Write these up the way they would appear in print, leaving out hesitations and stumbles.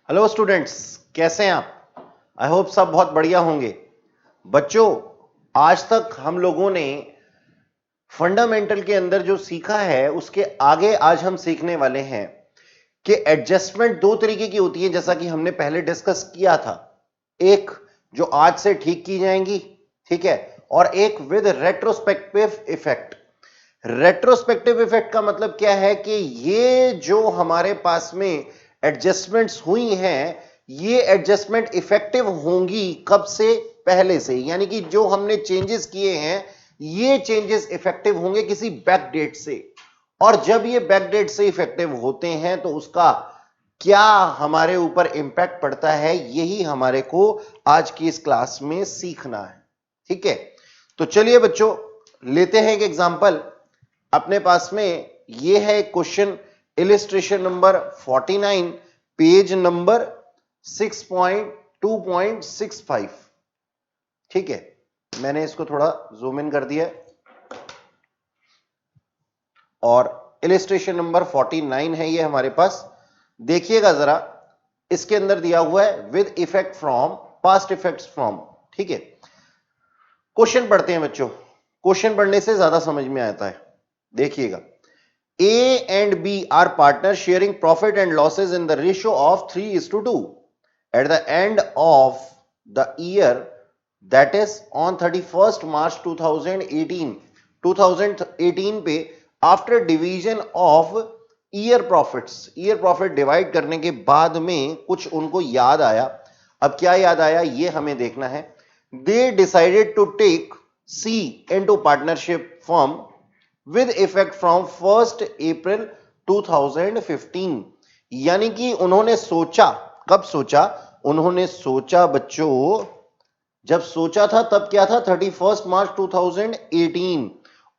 Hello students, कैसे हैं आप? आई होप सब बहुत बढ़िया होंगे। बच्चों, आज तक हम लोगों ने फंडामेंटल के अंदर जो सीखा है उसके आगे आज हम सीखने वाले हैं कि एडजस्टमेंट दो तरीके की होती है, जैसा कि हमने पहले डिस्कस किया था। एक जो आज से ठीक की जाएंगी, ठीक है, और एक with retrospective effect. Retrospective effect का मतलब क्या है कि ये जो हमारे पास में एडजस्टमेंट्स हुई हैं, ये एडजस्टमेंट इफेक्टिव होंगी कब से? पहले से, यानी कि जो हमने चेंजेस किए हैं ये चेंजेस इफेक्टिव होंगे किसी बैक डेट से। और जब ये बैक डेट से इफेक्टिव होते हैं तो उसका क्या हमारे ऊपर इंपैक्ट पड़ता है, यही हमारे को आज की इस क्लास में सीखना है। ठीक है, तो चलिए बच्चों लेते हैं एक एग्जांपल। अपने पास में ये है question, illustration number 49, page number 6.2.65। ठीक है, मैंने इसको थोड़ा जूम इन कर दिया और इलिस्ट्रेशन नंबर 49 है ये हमारे पास। देखिएगा जरा, इसके अंदर दिया हुआ है with effect from, past effects from. ठीक है, क्वेश्चन पढ़ते हैं बच्चों, क्वेश्चन पढ़ने से ज्यादा समझ में आता है। देखिएगा, A and B are partners sharing profit and losses in the ratio of 3:2. At the end of the year, that is on 31st March 2018 पे after division of year profit divide करने के बाद में कुछ उनको याद आया। अब क्या याद आया ये हमें देखना है। They decided to take C into partnership firm with effect from 1st April 2015। यानी कि उन्होंने सोचा, कब सोचा? उन्होंने सोचा बच्चों, जब सोचा था तब क्या था? 31 मार्च 2018।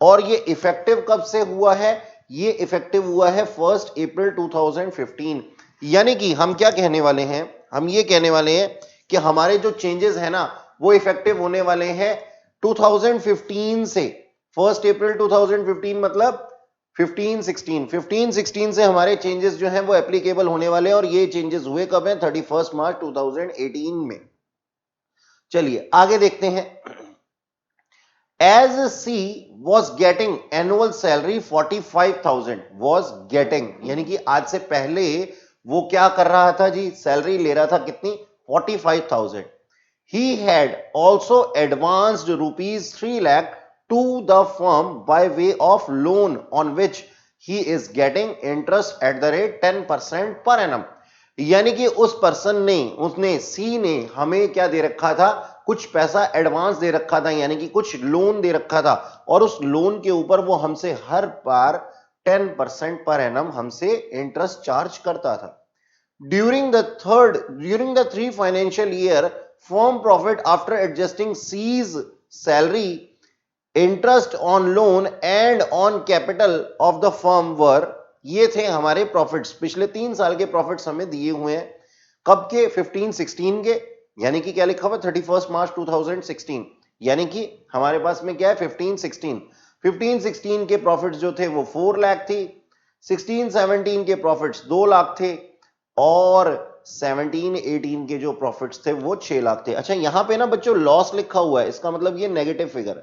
और ये इफेक्टिव कब से हुआ है? ये इफेक्टिव हुआ है 1 अप्रैल 2015। यानी कि हम क्या कहने वाले हैं? हम ये कहने वाले हैं कि हमारे जो चेंजेस है ना वो इफेक्टिव होने वाले हैं 2015 से। 1 अप्रैल 2015 मतलब 15-16 से हमारे चेंजेस जो हैं वो एप्लीकेबल होने वाले हैं। और ये चेंजेस हुए कब हैं? 31 मार्च 2018 में। चलिए आगे देखते हैं। As C was getting annual salary 45,000, was getting यानी कि आज से पहले वो क्या कर रहा था जी? सैलरी ले रहा था कितनी? 45,000। He had also advanced rupees 3 lakh to the firm by way of loan on which he is getting interest at the rate 10% per annum। यानी कि उस पर्सन ने, उसने सी ने हमें क्या दे रखा था? कुछ पैसा एडवांस दे रखा था, यानी कि कुछ लोन दे रखा था। और उस लोन के ऊपर वो हमसे हर बार 10% पर एनम हमसे इंटरेस्ट चार्ज करता था। During the 3 financial year, firm profit after adjusting C's salary, interest on loan and on capital of the firm were, ये थे हमारे प्रॉफिट्स। पिछले 3 साल के प्रॉफिट्स हमें दिए हुए हैं। कब के? 15-16 के। यानी कि क्या लिखा हुआ? 31 मार्च 2016। यानी कि हमारे पास में क्या है? 15-16 के प्रॉफिट्स जो थे वो 4 लाख थी। 16-17 के प्रॉफिट्स 2 लाख थे। और 17-18 के जो प्रॉफिट्स थे वो 6 लाख थे। अच्छा, यहां पे ना बच्चों लॉस लिखा हुआ है, इसका मतलब ये नेगेटिव फिगर है।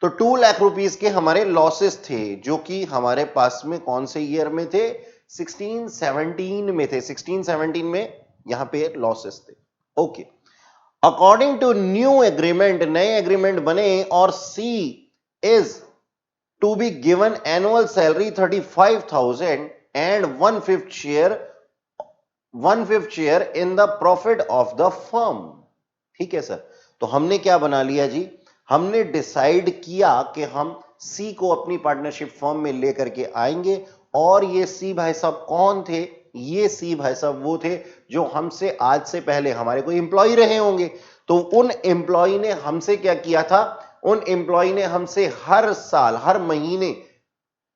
तो 2 लाख रुपीस के हमारे लॉसेस थे, जो कि हमारे पास में कौन से ईयर में थे? 16-17 में थे। 16-17 में यहां पे लॉसेस थे। Okay, according to new agreement, नए एग्रीमेंट बने और C is to be given annual salary 35,000 and 1/5 share in the profit of the firm. ठीक है सर, तो हमने क्या बना लिया जी? हमने डिसाइड किया कि हम सी को अपनी पार्टनरशिप फर्म में लेकर के आएंगे। और ये सी भाई साहब कौन थे? ये सी भाई साहब वो थे जो हमसे आज से पहले हमारे कोई एम्प्लॉय रहे होंगे। तो उन एम्प्लॉय ने हमसे क्या किया था? उन एम्प्लॉय ने हमसे हर साल, हर महीने,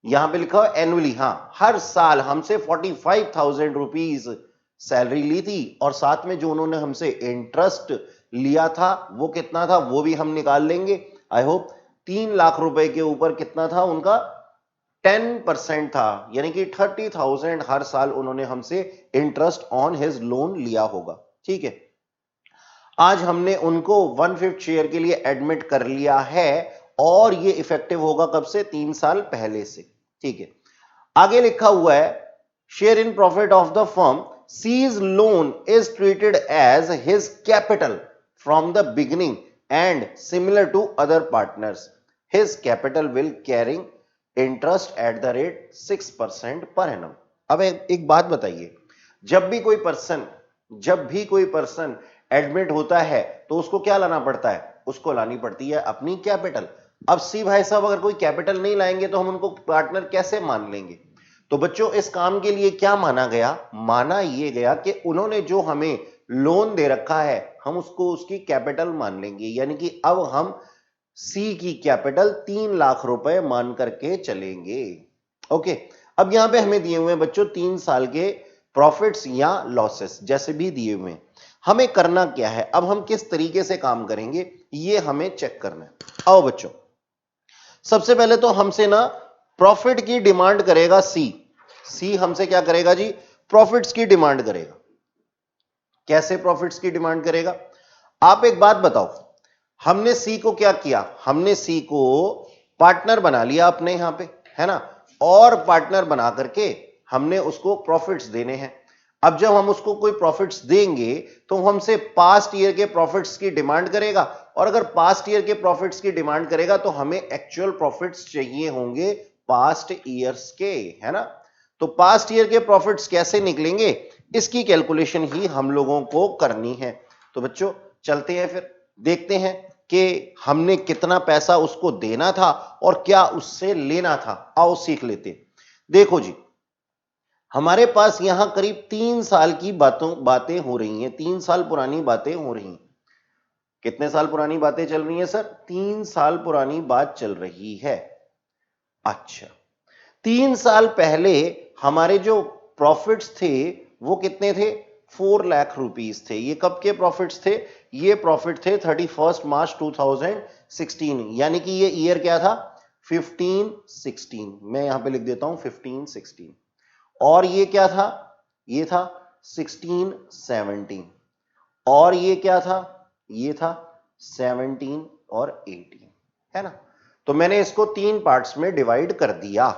यहां पे लिखा है एनुअली, हां, हर साल हमसे 45,000 रुपीज सैलरी ली थी। और साथ में जो उन्होंने हमसे इंटरेस्ट लिया था वो कितना था वो भी हम निकाल लेंगे। आई होप 3 लाख रुपए के ऊपर कितना था उनका? 10% था, यानी कि 30,000 हर साल उन्होंने हमसे इंटरेस्ट ऑन हिज लोन लिया होगा। ठीक है, आज हमने उनको 1/5 शेयर के लिए एडमिट कर लिया है और ये इफेक्टिव होगा कब से? 3 साल पहले से। ठीक है, आगे लिखा हुआ है share in profit of the firm C's loan is treated as his capital from the beginning and similar to other partners his capital will carrying interest at the rate 6% per annum. अब एक बात बताइए, जब भी कोई person admit होता है तो उसको क्या लाना पड़ता है? उसको लानी पड़ती है अपनी कैपिटल। अब सी भाई साहब अगर कोई कैपिटल नहीं लाएंगे तो हम उनको पार्टनर कैसे मान लेंगे? तो बच्चों इस काम के लिए क्या माना गया? माना यह गया कि उन्होंने जो हमें लोन दे रखा है हम उसको उसकी कैपिटल मान लेंगे, यानी कि अब हम सी की कैपिटल 3 लाख रुपए मान करके चलेंगे। ओके, अब यहां पे हमें दिए हुए हैं बच्चों 3 साल के प्रॉफिट्स या लॉसेस, जैसे भी दिए हुए हैं। हमें करना क्या है, अब हम किस तरीके से काम करेंगे ये हमें चेक करना है। आओ बच्चों, सबसे पहले तो हमसे ना प्रॉफिट की डिमांड करेगा सी हमसे क्या करेगा जी? प्रॉफिट्स की डिमांड करेगा। कैसे प्रॉफिट्स की डिमांड करेगा? आप एक बात बताओ, हमने सी को क्या किया? हमने सी को पार्टनर बना लिया अपने यहां पे, है ना, और पार्टनर बना करके हमने उसको प्रॉफिट्स देने हैं। अब जब हम उसको कोई प्रॉफिट्स देंगे तो हमसे पास्ट ईयर के प्रॉफिट्स की डिमांड करेगा, और अगर पास्ट ईयर के प्रॉफिट्स की डिमांड करेगा तो हमें एक्चुअल प्रॉफिट्स चाहिए होंगे पास्ट ईयर्स के, है ना। तो पास्ट ईयर के प्रॉफिट्स कैसे निकलेंगे इसकी कैलकुलेशन ही हम लोगों को करनी है। तो बच्चों चलते हैं, फिर देखते हैं कि हमने कितना पैसा उसको देना था और क्या उससे लेना था। आओ सीख लेते हैं। देखो जी, हमारे पास यहां करीब 3 साल की बातें हो रही हैं, 3 साल पुरानी बातें हो रही हैं। कितने साल पुरानी बातें चल रही हैं सर? 3 साल पुरानी बात चल रही है। अच्छा, 3 साल पहले हमारे जो प्रॉफिट्स थे वो कितने थे? 4 लाख रुपीस थे। ये कब के प्रॉफिट्स थे? ये प्रॉफिट थे 31 मार्च 2016, यानी कि ये ईयर क्या था? 15-16। मैं यहां पे लिख देता हूं 15-16। और ये क्या था? ये था 16-17। और ये क्या था? ये था 17 और 18, है ना। तो मैंने इसको 3 पार्ट्स में डिवाइड कर दिया।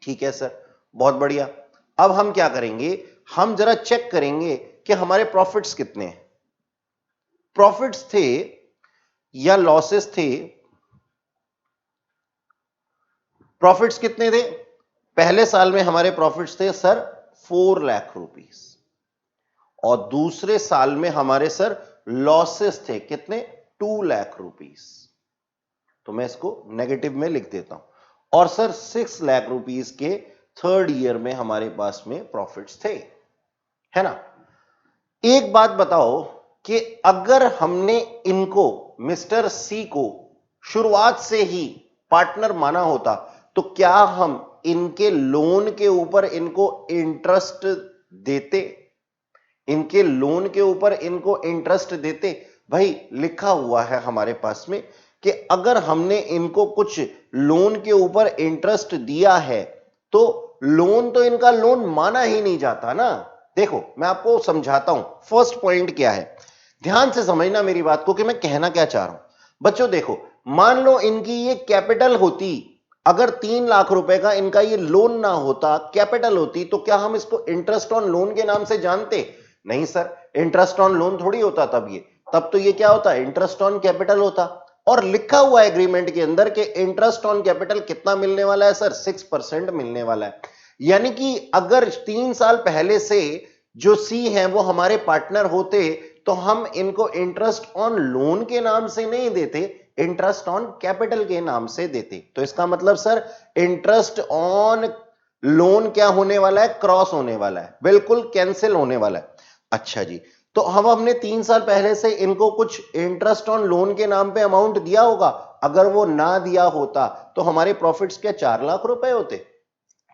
ठीक है सर, बहुत बढ़िया। अब हम क्या करेंगे, हम जरा चेक करेंगे कि हमारे प्रॉफिट्स कितने हैं। प्रॉफिट्स थे या लॉसेस थे? प्रॉफिट्स कितने थे? पहले साल में हमारे प्रॉफिट्स थे सर 4 लाख रुपीस, और दूसरे साल में हमारे सर लॉसेस थे कितने? 2 लाख रुपीस। तो मैं इसको नेगेटिव में लिख देता हूं। और सर 6 लाख रुपीस के थर्ड ईयर में हमारे पास में प्रॉफिट्स थे, है ना। एक बात बताओ कि अगर हमने इनको मिस्टर सी को शुरुआत से ही पार्टनर माना होता तो क्या हम इनके लोन के ऊपर इनको इंटरेस्ट देते? इनके लोन के ऊपर इनको इंटरेस्ट देते? भाई लिखा हुआ है हमारे पास में कि अगर हमने इनको कुछ लोन के ऊपर इंटरेस्ट दिया है तो लोन तो इनका लोन माना ही नहीं जाता ना। देखो मैं आपको समझाता हूं, फर्स्ट पॉइंट क्या है, ध्यान से समझना मेरी बात को कि मैं कहना क्या चाह रहा हूं। बच्चों देखो, मान लो इनकी ये कैपिटल होती, अगर 3 लाख रुपए का इनका ये लोन ना होता, कैपिटल होती, तो क्या हम इसको इंटरेस्ट ऑन लोन के नाम से जानते? नहीं सर, इंटरेस्ट ऑन लोन थोड़ी होता तब तो ये क्या होता है? इंटरेस्ट ऑन कैपिटल होता। और लिखा हुआ एग्रीमेंट के अंदर कि इंटरेस्ट ऑन कैपिटल कितना मिलने वाला है सर? 6% मिलने वाला है। यानी कि अगर 3 साल पहले से जो सी हैं वो हमारे पार्टनर होते तो हम इनको इंटरेस्ट ऑन लोन के नाम से नहीं देते, इंटरेस्ट ऑन कैपिटल के नाम से देते। तो इसका मतलब सर इंटरेस्ट ऑन लोन क्या होने वाला है? क्रॉस होने वाला है, बिल्कुल कैंसिल होने वाला है। अच्छा जी, तो हम हमने 3 साल पहले से इनको कुछ इंटरेस्ट ऑन लोन के नाम पे अमाउंट दिया होगा। अगर वो ना दिया होता तो हमारे प्रॉफिट्स क्या 4 लाख रुपए होते?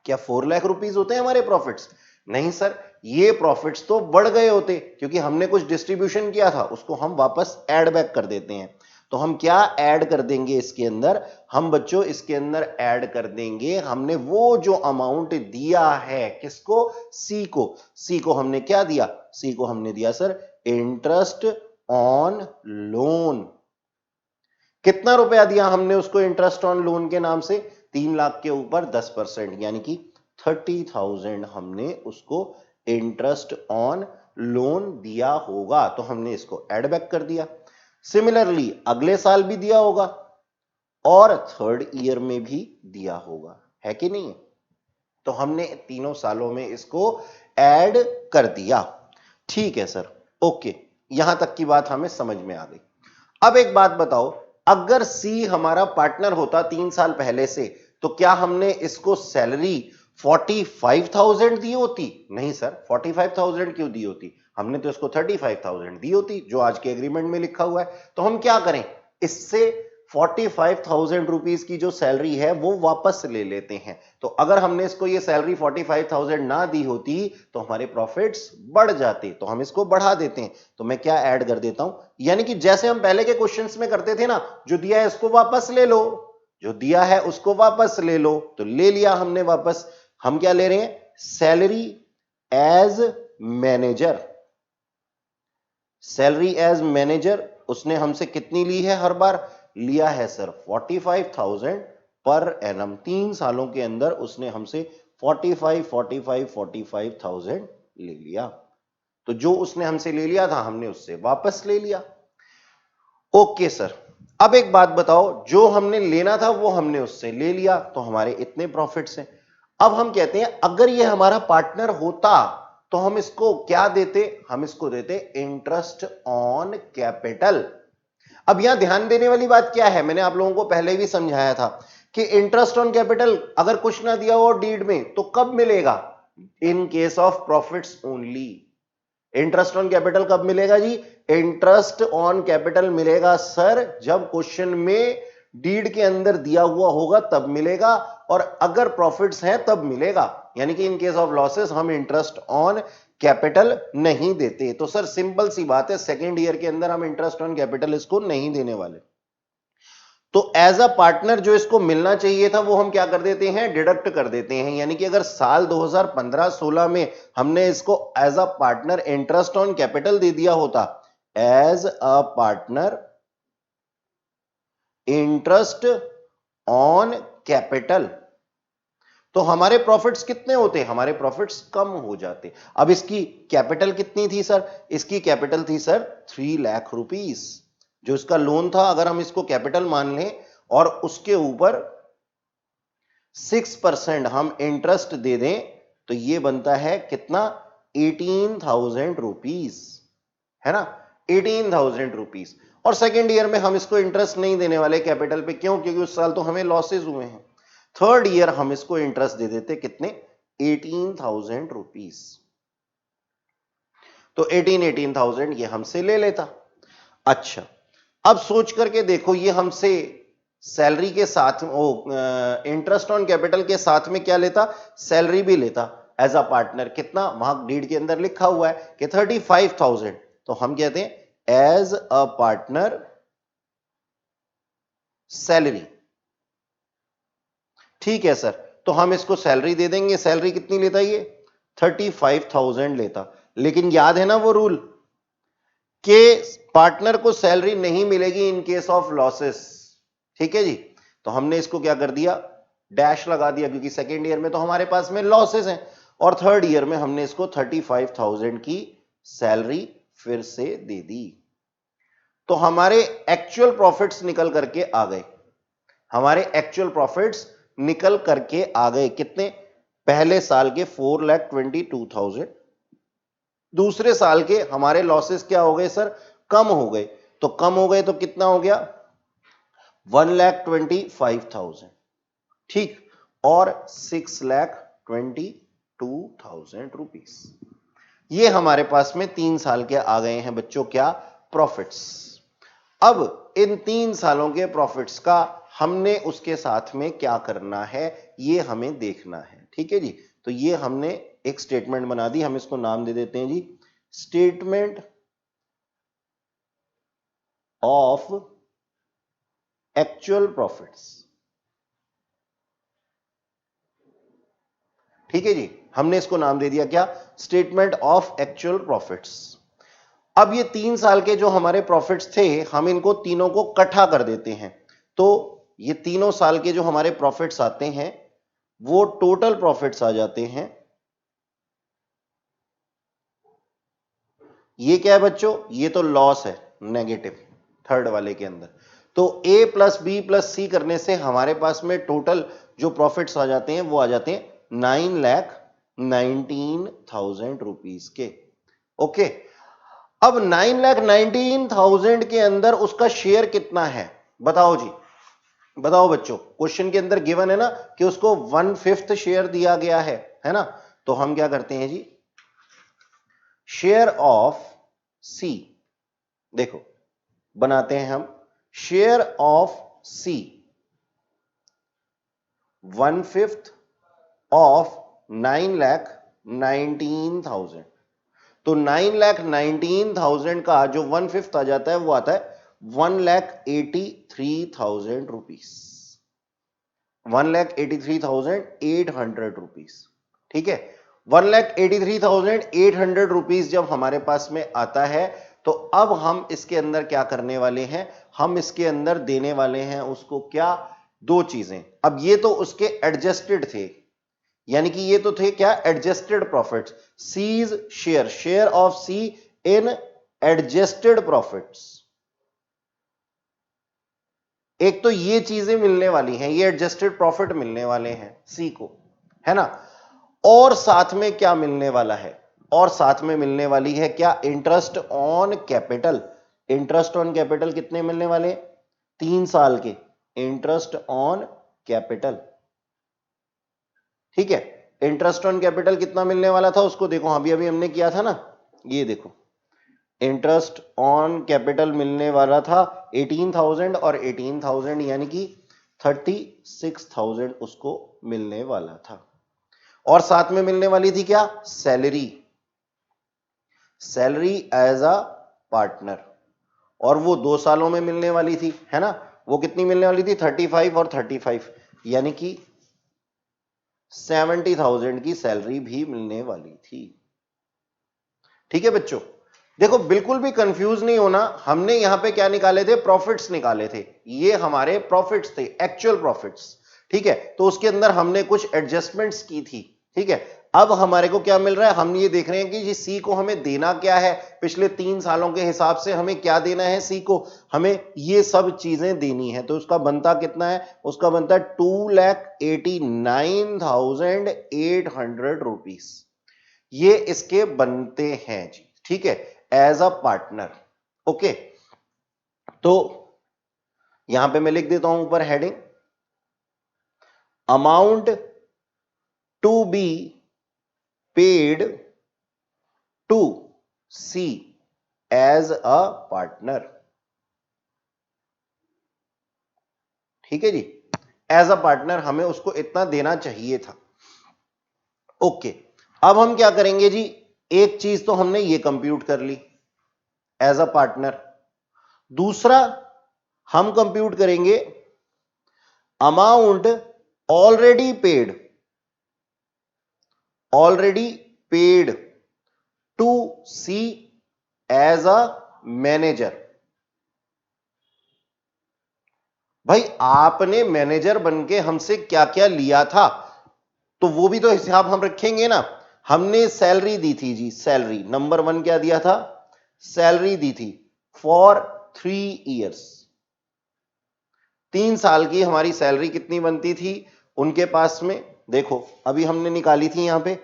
क्या 4 लाख रुपीस होते हैं हमारे प्रॉफिट्स? नहीं सर, ये प्रॉफिट्स तो बढ़ गए होते क्योंकि हमने कुछ डिस्ट्रीब्यूशन किया था, उसको हम वापस ऐड बैक कर देते हैं। तो हम क्या ऐड कर देंगे इसके अंदर, हम बच्चों इसके अंदर ऐड कर देंगे, हमने वो जो अमाउंट दिया है किसको, सी को, सी को हमने क्या दिया, सी को हमने दिया सर इंटरेस्ट ऑन लोन। कितना रुपया दिया हमने उसको इंटरेस्ट ऑन लोन के नाम से, 3 लाख के ऊपर 10%, यानी कि 30,000 हमने उसको इंटरेस्ट ऑन लोन दिया होगा, तो हमने इसको ऐड बैक कर दिया। सिमिलरली अगले साल भी दिया होगा और थर्ड ईयर में भी दिया होगा, है कि नहीं, तो हमने तीनों सालों में इसको ऐड कर दिया। ठीक है सर, ओके, यहां तक की बात हमें समझ में आ गई। अब एक बात बताओ, अगर सी हमारा पार्टनर होता 3 साल पहले से, तो क्या हमने इसको सैलरी 45,000 दी होती? नहीं सर, 45,000 क्यों दी होती, हमने तो इसको 35,000 दी होती जो आज के एग्रीमेंट में लिखा हुआ है। तो हम क्या करें, इससे 45,000 रुपीज की जो सैलरी है वो वापस ले लेते हैं। तो अगर हमने इसको ये सैलरी 45,000 ना दी होती तो हमारे प्रॉफिट्स बढ़ जाते, तो हम इसको बढ़ा देते हैं। तो मैं क्या ऐड कर देता हूं, यानी कि जैसे हम पहले के क्वेश्चंस में करते थे ना, जो दिया है उसको वापस ले लो, जो दिया है उसको वापस ले लो, तो ले लिया हमने वापस। हम क्या ले रहे हैं, salary as manager, salary as manager उसने हमसे कितनी ली है, हर बार लिया है सर 45,000 पर एनम, 3 सालों के अंदर उसने हमसे 45,000 ले लिया। तो जो उसने हमसे ले लिया था हमने उससे वापस ले लिया। ओके सर, अब एक बात बताओ, जो हमने लेना था वो हमने उससे ले लिया, तो हमारे इतने प्रॉफिट्स हैं। अब हम कहते हैं अगर ये हमारा पार्टनर होता तो हम इसको क्या देते, हम इसको देते इंटरेस्ट ऑन कैपिटल। अब यहां ध्यान देने वाली बात क्या है, मैंने आप लोगों को पहले भी समझाया था कि इंटरेस्ट ऑन कैपिटल अगर कुछ ना दिया हो डीड में तो कब मिलेगा, in case of profits only. Interest on capital कब मिलेगा जी, इंटरेस्ट ऑन कैपिटल मिलेगा सर जब क्वेश्चन में डीड के अंदर दिया हुआ होगा तब मिलेगा, और अगर प्रॉफिट्स हैं तब मिलेगा। यानी कि इन केस ऑफ लॉसेस हम इंटरेस्ट ऑन कैपिटल नहीं देते। तो सर सिंपल सी बात है, सेकेंड ईयर के अंदर हम इंटरेस्ट ऑन कैपिटल इसको नहीं देने वाले। तो एज अ पार्टनर जो इसको मिलना चाहिए था वो हम क्या कर देते हैं, डिडक्ट कर देते हैं। यानी कि अगर साल 2015-16 में हमने इसको as a partner interest on capital दे दिया होता, as a partner interest on capital, तो हमारे प्रॉफिट्स कितने होते, हमारे प्रॉफिट्स कम हो जाते। अब इसकी कैपिटल कितनी थी सर, इसकी कैपिटल थी सर 3 लाख रुपीस। जो इसका लोन था अगर हम इसको कैपिटल मान लें और उसके ऊपर 6% हम इंटरेस्ट दे दें तो ये बनता है कितना, 18,000 रुपीस, है ना, 18,000 रुपीस। और सेकेंड ईयर में हम इसको इंटरेस्ट नहीं देने वाले कैपिटल पे, क्यों, क्योंकि उस साल तो हमें लॉसेज हुए हैं। थर्ड ईयर हम इसको इंटरेस्ट दे देते कितने, 18,000 रुपीस। तो 18,000 ये हमसे ले लेता। अच्छा, अब सोच करके देखो, ये हमसे सैलरी के साथ इंटरेस्ट ऑन कैपिटल के साथ में क्या लेता, सैलरी भी लेता एज अ पार्टनर। कितना, वहां डीड के अंदर लिखा हुआ है कि 35,000, तो हम कहते हैं एज अ पार्टनर सैलरी। ठीक है सर, तो हम इसको सैलरी दे देंगे। सैलरी कितनी लेता ये, 35,000 लेता। लेकिन याद है ना वो रूल कि पार्टनर को सैलरी नहीं मिलेगी इन केस ऑफ लॉसेस। ठीक है जी, तो हमने इसको क्या कर दिया, डैश लगा दिया, क्योंकि सेकेंड ईयर में तो हमारे पास में लॉसेस हैं, और थर्ड ईयर में हमने इसको 35,000 की सैलरी फिर से दे दी। तो हमारे एक्चुअल प्रॉफिट्स निकल करके आ गए, हमारे एक्चुअल प्रॉफिट्स निकल करके आ गए कितने, पहले साल के 4,22,000, दूसरे साल के हमारे लॉसेस क्या हो गए सर, कम हो गए। तो कम हो गए तो कितना हो गया, 1,25,000, ठीक, और 6,22,000 रुपीस। ये हमारे पास में 3 साल के आ गए हैं बच्चों, क्या, प्रॉफिट्स। अब इन 3 सालों के प्रॉफिट्स का हमने उसके साथ में क्या करना है ये हमें देखना है। ठीक है जी, तो ये हमने एक स्टेटमेंट बना दी, हम इसको नाम दे देते हैं जी स्टेटमेंट ऑफ एक्चुअल प्रॉफिट्स। ठीक है जी, हमने इसको नाम दे दिया क्या, स्टेटमेंट ऑफ एक्चुअल प्रॉफिट्स। अब ये 3 साल के जो हमारे प्रॉफिट्स थे, हम इनको तीनों को इकट्ठा कर देते हैं, तो ये तीनों साल के जो हमारे प्रॉफिट्स आते हैं वो टोटल प्रॉफिट्स आ जाते हैं। ये क्या है बच्चों, ये तो लॉस है, नेगेटिव, थर्ड वाले के अंदर। तो ए प्लस बी प्लस सी करने से हमारे पास में टोटल जो प्रॉफिट्स आ जाते हैं वो आ जाते हैं 9,19,000 रुपीज के। ओके, अब 9,19,000 के अंदर उसका शेयर कितना है, बताओ जी, बताओ बच्चों। क्वेश्चन के अंदर गिवन है ना कि उसको 1/5 शेयर दिया गया है ना। तो हम क्या करते हैं जी, शेयर ऑफ सी, देखो बनाते हैं हम शेयर ऑफ सी 1/5 ऑफ 9,19,000। तो 9,19,000 का जो 1/5 आ जाता है वो आता है 1,83,000 रुपीज, 1,83,800 रुपीज। ठीक है, 1,83,800 रुपीज जब हमारे पास में आता है तो अब हम इसके अंदर क्या करने वाले हैं, हम इसके अंदर देने वाले हैं उसको क्या, दो चीजें। अब ये तो उसके एडजस्टेड थे, यानी कि ये तो थे क्या, adjusted profits, C's share, share of C in adjusted profits. एक तो ये चीजें मिलने वाली हैं, ये एडजस्टेड प्रॉफिट मिलने वाले हैं सी को, है ना। और साथ में क्या मिलने वाला है, और साथ में मिलने वाली है क्या, interest on capital. Interest on capital कितने मिलने वाले, 3 साल के इंटरेस्ट ऑन कैपिटल। ठीक है, इंटरेस्ट ऑन कैपिटल कितना मिलने वाला था उसको देखो, अभी अभी हमने किया था ना, ये देखो इंटरेस्ट ऑन कैपिटल मिलने वाला था 18,000 और 18,000 यानी कि 36,000 उसको मिलने वाला था। और साथ में मिलने वाली थी क्या, salary, salary as a partner, और वो 2 सालों में मिलने वाली थी, है ना। वो कितनी मिलने वाली थी, 35 और 35, यानी कि 70,000 की सैलरी भी मिलने वाली थी। ठीक है बच्चों, देखो बिल्कुल भी कंफ्यूज नहीं होना, हमने यहां पे क्या निकाले थे, प्रॉफिट्स निकाले थे, ये हमारे प्रॉफिट्स थे, एक्चुअल प्रॉफिट्स। ठीक है, तो उसके अंदर हमने कुछ एडजस्टमेंट्स की थी। ठीक है, अब हमारे को क्या मिल रहा है, हम ये देख रहे हैं कि जी सी को हमें देना क्या है, पिछले 3 सालों के हिसाब से हमें क्या देना है सी को, हमें ये सब चीजें देनी है। तो उसका बनता कितना है, उसका बनता है 2,89,800 रुपीज, ये इसके बनते हैं जी। ठीक है, एज अ पार्टनर। ओके, तो यहां पे मैं लिख देता हूं ऊपर heading, amount to be paid to C as a partner. ठीक है जी, एज अ पार्टनर हमें उसको इतना देना चाहिए था। ओके, अब हम क्या करेंगे जी, एक चीज तो हमने ये कंप्यूट कर ली एज अ पार्टनर, दूसरा हम कंप्यूट करेंगे amount already paid, already paid to C as a manager. भाई आपने मैनेजर बनके हमसे क्या क्या लिया था, तो वो भी तो हिसाब हम रखेंगे ना। हमने सैलरी दी थी जी, सैलरी नंबर 1 क्या दिया था, सैलरी दी थी फॉर 3 इयर्स, 3 साल की हमारी सैलरी कितनी बनती थी उनके पास में, देखो अभी हमने निकाली थी यहां पे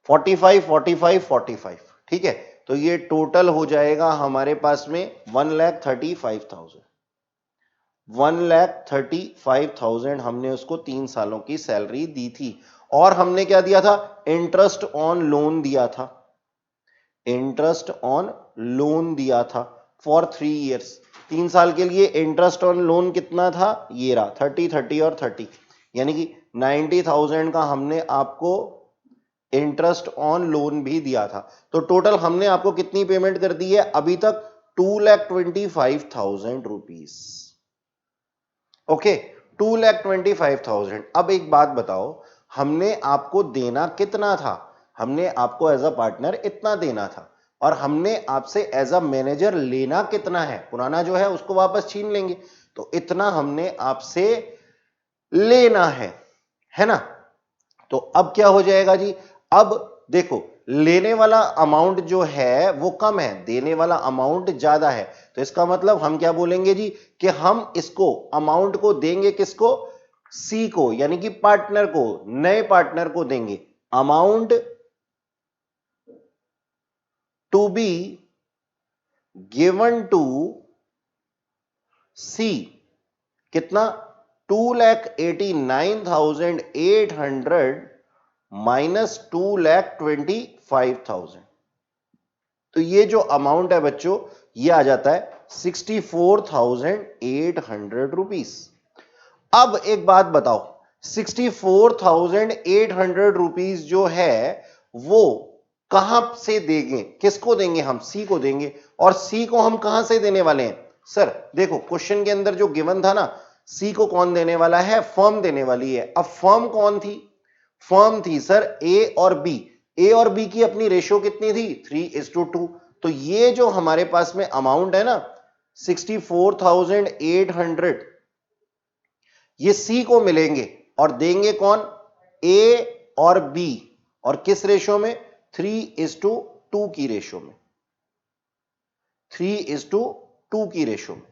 45 45 45। ठीक है, तो ये टोटल हो जाएगा हमारे पास में 1,35,000, 1,35,000 हमने उसको 3 सालों की सैलरी दी थी। और हमने क्या दिया था, इंटरेस्ट ऑन लोन दिया था, इंटरेस्ट ऑन लोन दिया था फॉर 3 इयर्स, 3 साल के लिए इंटरेस्ट ऑन लोन कितना था, ये रहा 30 30 और 30, यानी कि 90,000 का हमने आपको इंटरेस्ट ऑन लोन भी दिया था। तो टोटल हमने आपको कितनी पेमेंट कर दी है अभी तक, 2,25,000 रुपीज। ओके, 2,25,000। अब एक बात बताओ, हमने आपको देना कितना था? हमने आपको एज अ पार्टनर इतना देना था, और हमने आपसे एज अ मैनेजर लेना कितना है? पुराना जो है उसको वापस छीन लेंगे, तो इतना हमने आपसे लेना है ना? तो अब क्या हो जाएगा जी? अब देखो, लेने वाला अमाउंट जो है वो कम है, देने वाला अमाउंट ज्यादा है, तो इसका मतलब हम क्या बोलेंगे जी कि हम इसको अमाउंट को देंगे किसको? सी को, यानी कि पार्टनर को, नए पार्टनर को देंगे। Amount to be given to C, कितना? 2,89,800 माइनस 2,25,000। तो ये जो अमाउंट है बच्चों, ये आ जाता है 64,800 रुपीस। अब एक बात बताओ, 64,800 रुपीस जो है वो कहां से देंगे? किसको देंगे? हम सी को देंगे। और सी को हम कहां से देने वाले हैं? सर देखो, क्वेश्चन के अंदर जो गिवन था ना, सी को कौन देने वाला है? फर्म देने वाली है। अब फर्म कौन थी? फर्म थी सर ए और बी। ए और बी की अपनी रेशो कितनी थी? 3:2। तो ये जो हमारे पास में अमाउंट है ना 64,800, ये सी को मिलेंगे और देंगे कौन? ए और बी। और किस रेशो में? 3:2 की रेशो में। 3:2 की रेशो में,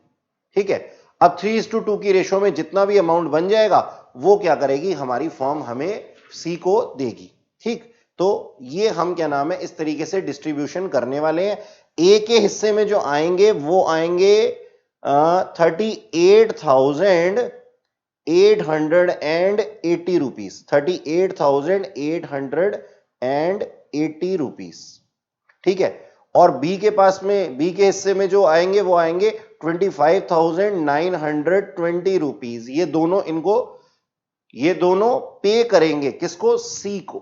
ठीक है। अब 3:2 की रेशो में जितना भी अमाउंट बन जाएगा वो क्या करेगी? हमारी फर्म हमें सी को देगी, ठीक। तो ये हम क्या नाम है इस तरीके से डिस्ट्रीब्यूशन करने वाले हैं। ए के हिस्से में जो आएंगे वो आएंगे 38,880 रुपीस। 38,880 रुपीस, ठीक है। और बी के पास में, बी के हिस्से में जो आएंगे वो आएंगे 25,920 रुपीज। ये दोनों इनको, ये दोनों पे करेंगे किसको? सी को,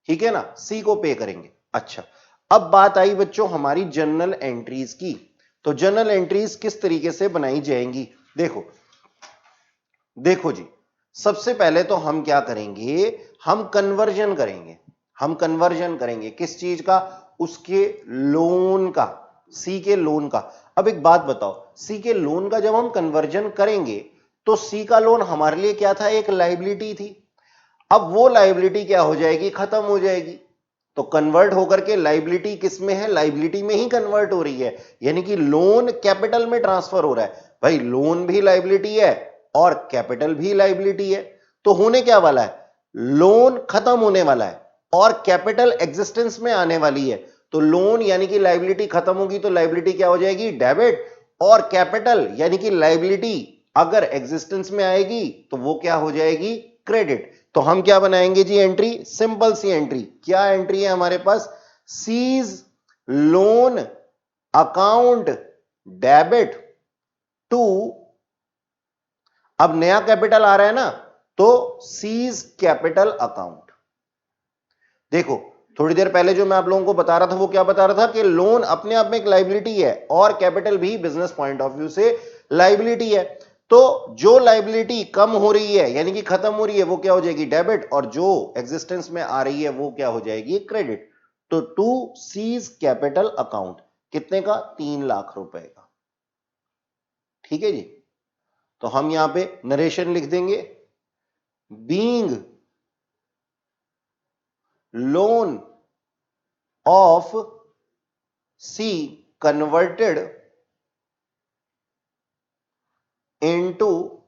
ठीक है ना, सी को पे करेंगे। अच्छा, अब बात आई बच्चों हमारी जर्नल एंट्रीज की। तो जर्नल एंट्रीज किस तरीके से बनाई जाएंगी? देखो देखो जी, सबसे पहले तो हम क्या करेंगे? हम कन्वर्जन करेंगे। हम कन्वर्जन करेंगे किस चीज का? उसके लोन का, सी के लोन का। अब एक बात बताओ, सी के लोन का जब हम कन्वर्जन करेंगे तो सी का लोन हमारे लिए क्या था? एक लाइबिलिटी थी। अब वो लाइबिलिटी क्या हो जाएगी? खत्म हो जाएगी। तो कन्वर्ट होकर के लाइबिलिटी किस में है? लाइबिलिटी में ही कन्वर्ट हो रही है, यानी कि लोन कैपिटल में ट्रांसफर हो रहा है। भाई लोन भी लाइबिलिटी है और कैपिटल भी लाइबिलिटी है, तो होने क्या वाला है? लोन खत्म होने वाला है और कैपिटल एग्जिस्टेंस में आने वाली है। तो लोन यानी कि लाइबिलिटी खत्म होगी तो लाइबिलिटी क्या हो जाएगी? डेबिट। और कैपिटल यानी कि लाइबिलिटी अगर एग्जिस्टेंस में आएगी तो वो क्या हो जाएगी? क्रेडिट। तो हम क्या बनाएंगे जी? Entry, simple C entry. क्या एंट्री है हमारे पास? C's loan account debit to, अब नया कैपिटल आ रहा है ना, तो सीज कैपिटल अकाउंट। देखो, थोड़ी देर पहले जो मैं आप लोगों को बता रहा था वो क्या बता रहा था कि लोन अपने आप में एक लाइबिलिटी है और कैपिटल भी बिजनेस पॉइंट ऑफ व्यू से लाइबिलिटी है। तो जो लाइबिलिटी कम हो रही है यानी कि खत्म हो रही है वो क्या हो जाएगी? डेबिट। और जो एग्जिस्टेंस में आ रही है वो क्या हो जाएगी? क्रेडिट। तो टू सीज कैपिटल अकाउंट कितने का? 3 लाख रुपए का, ठीक है जी। तो हम यहां पे नरेशन लिख देंगे, being loan of C converted into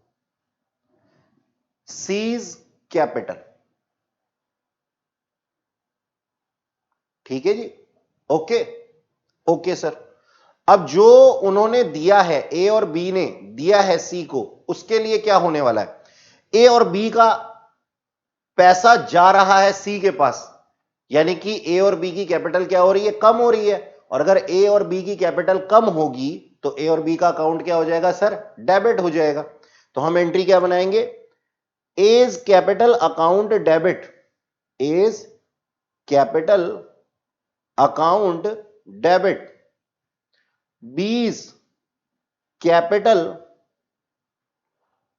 C's capital, ठीक है जी। Okay, okay sir. अब जो उन्होंने दिया है, ए और बी ने दिया है सी को, उसके लिए क्या होने वाला है? ए और बी का पैसा जा रहा है सी के पास, यानी कि ए और बी की कैपिटल क्या हो रही है? कम हो रही है। और अगर ए और बी की कैपिटल कम होगी तो ए और बी का अकाउंट क्या हो जाएगा सर? डेबिट हो जाएगा। तो हम एंट्री क्या बनाएंगे? A's capital account debit, A's capital account debit, B's capital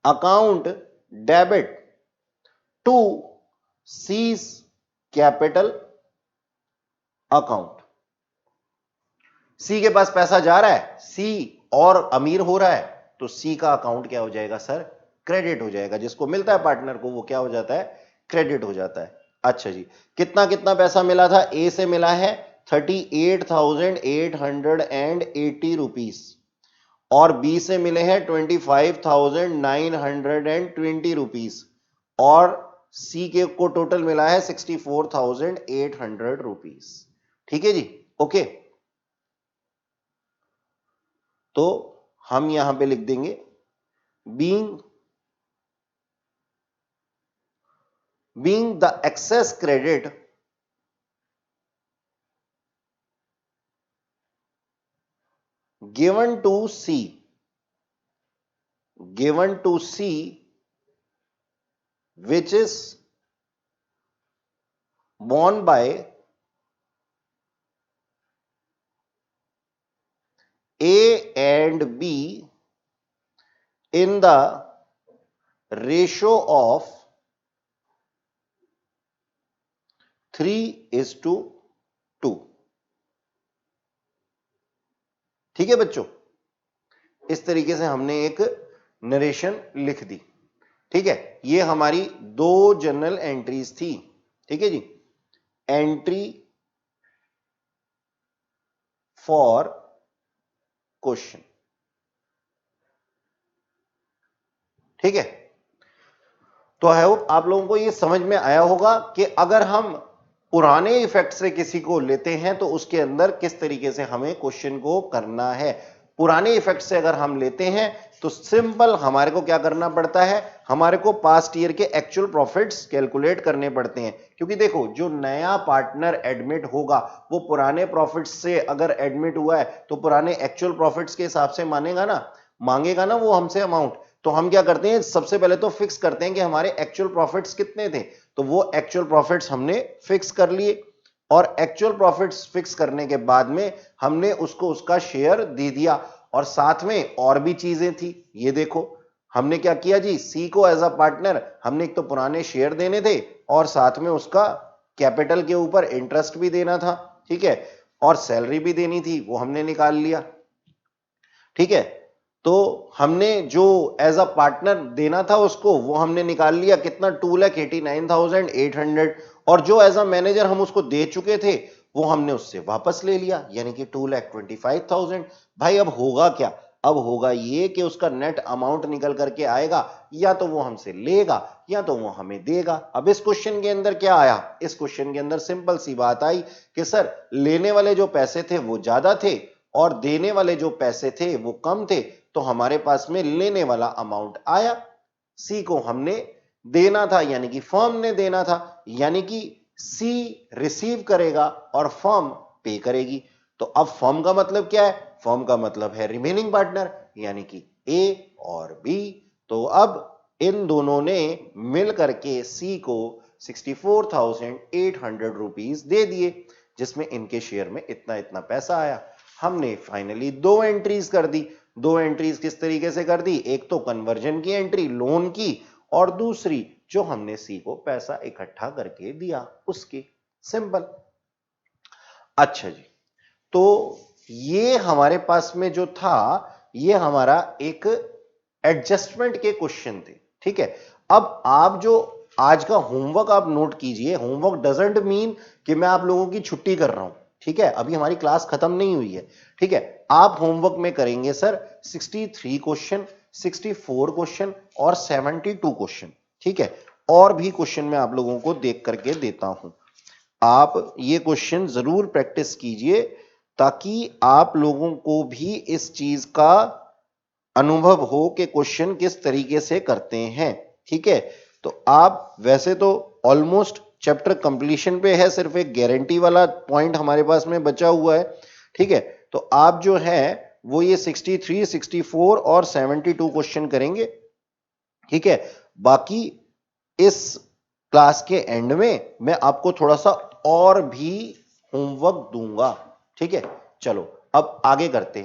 account debit to C's capital account. C के पास पैसा जा रहा है, सी और अमीर हो रहा है, तो सी का अकाउंट क्या हो जाएगा सर, क्रेडिट हो जाएगा। जिसको मिलता है पार्टनर को वो क्या हो जाता है, क्रेडिट हो जाता है। अच्छा जी, कितना कितना पैसा मिला था, ए से मिला है 38,880 रुपीस और बी से मिले हैं 25,920 रुपीस और सी के को टोटल मिला है 64,800 रुपीस। ठीक है जी, ओके। तो हम यहां पे लिख देंगे being the excess credit given to C which is borne by A and B in the ratio of 3:2। ठीक है बच्चों, इस तरीके से हमने एक नरेशन लिख दी। ठीक है, ये हमारी दो जनरल एंट्रीज थी। ठीक है जी, एंट्री फॉर क्वेश्चन। ठीक है, तो आई होप आप लोगों को ये समझ में आया होगा कि अगर हम पुराने इफेक्ट से किसी को लेते हैं तो उसके अंदर किस तरीके से हमें क्वेश्चन को करना है। पुराने इफेक्ट से अगर हम लेते हैं तो सिंपल हमारे को क्या करना पड़ता है, हमारे को पास्ट ईयर के एक्चुअल प्रॉफिट्स कैलकुलेट करने पड़ते हैं। क्योंकि देखो, जो नया पार्टनर एडमिट होगा वो पुराने प्रॉफिट्स से अगर एडमिट हुआ है तो पुराने एक्चुअल प्रॉफिट्स के हिसाब से मांगेगा ना वो हमसे अमाउंट। तो हम क्या करते हैं, सबसे पहले तो फिक्स करते हैं कि हमारे एक्चुअल प्रॉफिट्स कितने थे, तो वो एक्चुअल प्रॉफिट्स हमने फिक्स कर लिए और एक्चुअल प्रॉफिट्स फिक्स करने के बाद में हमने उसको उसका शेयर दे दिया। और साथ में और भी चीजें थी, ये देखो हमने क्या किया जी, सी को एज अ पार्टनर हमने एक तो पुराने शेयर देने थे और साथ में उसका कैपिटल के ऊपर इंटरेस्ट भी देना था। ठीक है, और सैलरी भी देनी थी, वो हमने निकाल लिया। ठीक है, तो हमने जो एज अ पार्टनर देना था उसको वो हमने निकाल लिया, कितना 2,89,800। और जो एज अ मैनेजर हम उसको दे चुके थे वो हमने उससे वापस ले लिया, यानी कि 2,25,000। भाई अब होगा क्या, अब होगा ये कि उसका नेट अमाउंट निकल करके आएगा, या तो वो हमसे लेगा या तो वो हमें देगा। अब इस क्वेश्चन के अंदर क्या आया, इस क्वेश्चन के अंदर सिंपल सी बात आई कि सर लेने वाले जो पैसे थे वो ज्यादा थे और देने वाले जो पैसे थे वो कम थे, तो हमारे पास में लेने वाला अमाउंट आया, सी को हमने देना था यानी कि फर्म ने देना था, यानी कि सी रिसीव करेगा और फर्म पे करेगी। तो अब फर्म का मतलब क्या है, फर्म का मतलब है रिमेनिंग पार्टनर यानी कि ए और बी। तो अब इन दोनों ने मिल करके सी को 64,800 रुपीस दे दिए, जिसमें इनके शेयर में इतना इतना पैसा आया। हमने फाइनली दो एंट्रीज कर दी। दो एंट्रीज किस तरीके से कर दी, एक तो कन्वर्जन की एंट्री लोन की और दूसरी जो हमने सी को पैसा इकट्ठा करके दिया उसकी, सिंपल। अच्छा जी, तो ये हमारे पास में जो था ये हमारा एक एडजस्टमेंट के क्वेश्चन थे। ठीक है, अब आप जो आज का होमवर्क आप नोट कीजिए, होमवर्क डजंट मीन कि मैं आप लोगों की छुट्टी कर रहा हूं। ठीक है, अभी हमारी क्लास खत्म नहीं हुई है। ठीक है, आप होमवर्क में करेंगे सर 63 क्वेश्चन, 64 क्वेश्चन और 72 क्वेश्चन। ठीक है, और भी क्वेश्चन मैं आप लोगों को देख करके देता हूं, आप ये क्वेश्चन जरूर प्रैक्टिस कीजिए ताकि आप लोगों को भी इस चीज का अनुभव हो कि क्वेश्चन किस तरीके से करते हैं। ठीक है, तो आप वैसे तो ऑलमोस्ट चैप्टर कंप्लीशन पे है, सिर्फ एक गारंटी वाला पॉइंट हमारे पास में बचा हुआ है। ठीक है, तो आप जो है वो ये 63, 64 और 72 क्वेश्चन करेंगे। ठीक है, बाकी इस क्लास के एंड में मैं आपको थोड़ा सा और भी होमवर्क दूंगा। ठीक है, चलो अब आगे करते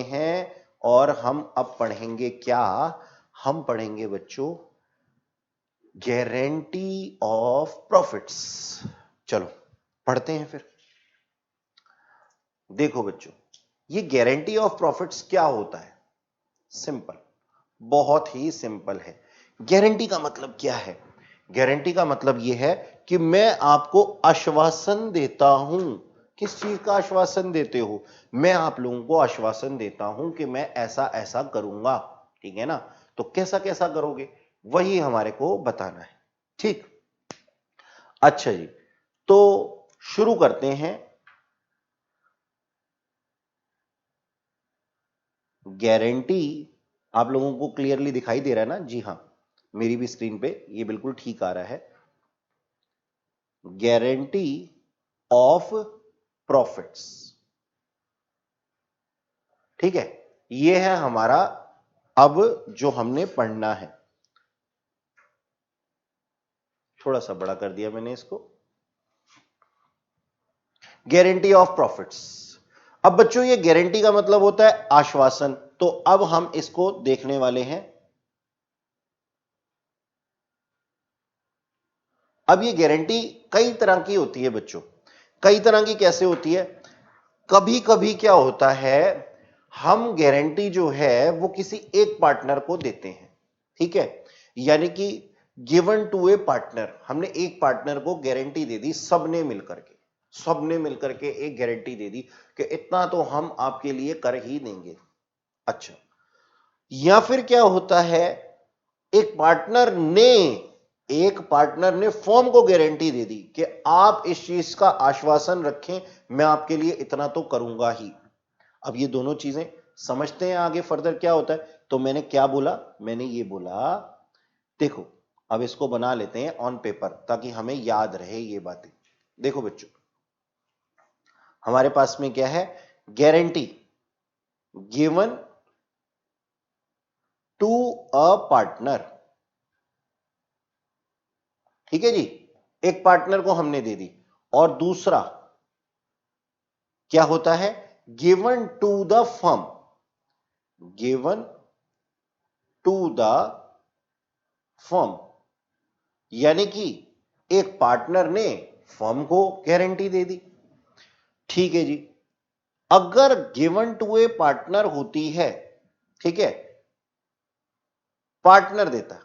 हैं और हम अब पढ़ेंगे क्या, हम पढ़ेंगे बच्चों गारंटी ऑफ प्रॉफिट्स। चलो पढ़ते हैं फिर। देखो बच्चों, ये गारंटी ऑफ प्रॉफिट्स क्या होता है? सिंपल, बहुत ही सिंपल है। गारंटी का मतलब क्या है? गारंटी का मतलब यह है कि मैं आपको आश्वासन देता हूं। किस चीज का आश्वासन देते हो? मैं आप लोगों को आश्वासन देता हूं कि मैं ऐसा ऐसा करूंगा, ठीक है ना? तो कैसा कैसा करोगे, वही हमारे को बताना है, ठीक? अच्छा जी, तो शुरू करते हैं। गारंटी आप लोगों को क्लियरली दिखाई दे रहा है ना? जी हां, मेरी भी स्क्रीन पे ये बिल्कुल ठीक आ रहा है। गारंटी ऑफ प्रॉफिट्स, ठीक है? ये है हमारा अब जो हमने पढ़ना है। थोड़ा सा बड़ा कर दिया मैंने इसको। Guarantee of profits. अब बच्चों ये गारंटी का मतलब होता है आश्वासन, तो अब हम इसको देखने वाले हैं। अब ये गारंटी कई तरह की होती है बच्चों। कई तरह की कैसे होती है? कभी कभी क्या होता है, हम गारंटी जो है वो किसी एक पार्टनर को देते हैं, ठीक है? यानी कि गिवन टू ए पार्टनर, हमने एक पार्टनर को गारंटी दे दी, सबने मिलकर के एक गारंटी दे दी कि इतना तो हम आपके लिए कर ही देंगे। अच्छा, या फिर क्या होता है, एक पार्टनर ने फर्म को गारंटी दे दी कि आप इस चीज का आश्वासन रखें, मैं आपके लिए इतना तो करूंगा ही। अब ये दोनों चीजें समझते हैं, आगे फर्दर क्या होता है। तो मैंने क्या बोला? मैंने ये बोला, देखो अब इसको बना लेते हैं ऑन पेपर ताकि हमें याद रहे ये बातें। देखो बच्चों, हमारे पास में क्या है? Guarantee given to a partner, ठीक है जी? एक पार्टनर को हमने दे दी। और दूसरा क्या होता है? Given to the firm, given to the firm, यानी कि एक पार्टनर ने फर्म को गारंटी दे दी, ठीक है जी? अगर गिवन टू ए पार्टनर होती है, ठीक है, पार्टनर देता,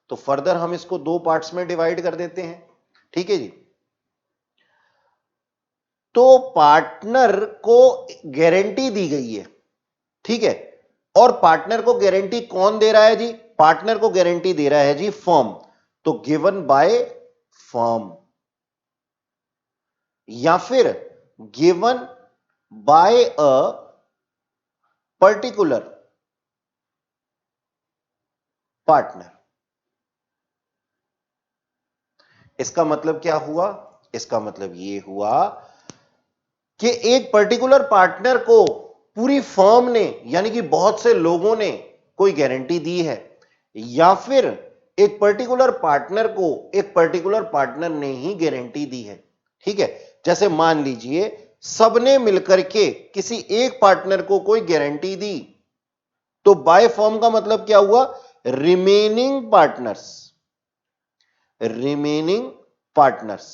तो फर्दर हम इसको दो पार्ट्स में डिवाइड कर देते हैं, ठीक है जी? तो पार्टनर को गारंटी दी गई है, ठीक है? और पार्टनर को गारंटी कौन दे रहा है जी? पार्टनर को गारंटी दे रहा है जी फर्म, तो गिवन बाय फर्म, या फिर given by a particular partner. इसका मतलब क्या हुआ? इसका मतलब यह हुआ कि एक पर्टिकुलर पार्टनर को पूरी फर्म ने, यानी कि बहुत से लोगों ने कोई गारंटी दी है, या फिर एक पर्टिकुलर पार्टनर को एक पर्टिकुलर पार्टनर ने ही गारंटी दी है, ठीक है? जैसे मान लीजिए सबने मिलकर के किसी एक पार्टनर को कोई गारंटी दी, तो बाय फर्म का मतलब क्या हुआ? रिमेनिंग पार्टनर्स, रिमेनिंग पार्टनर्स,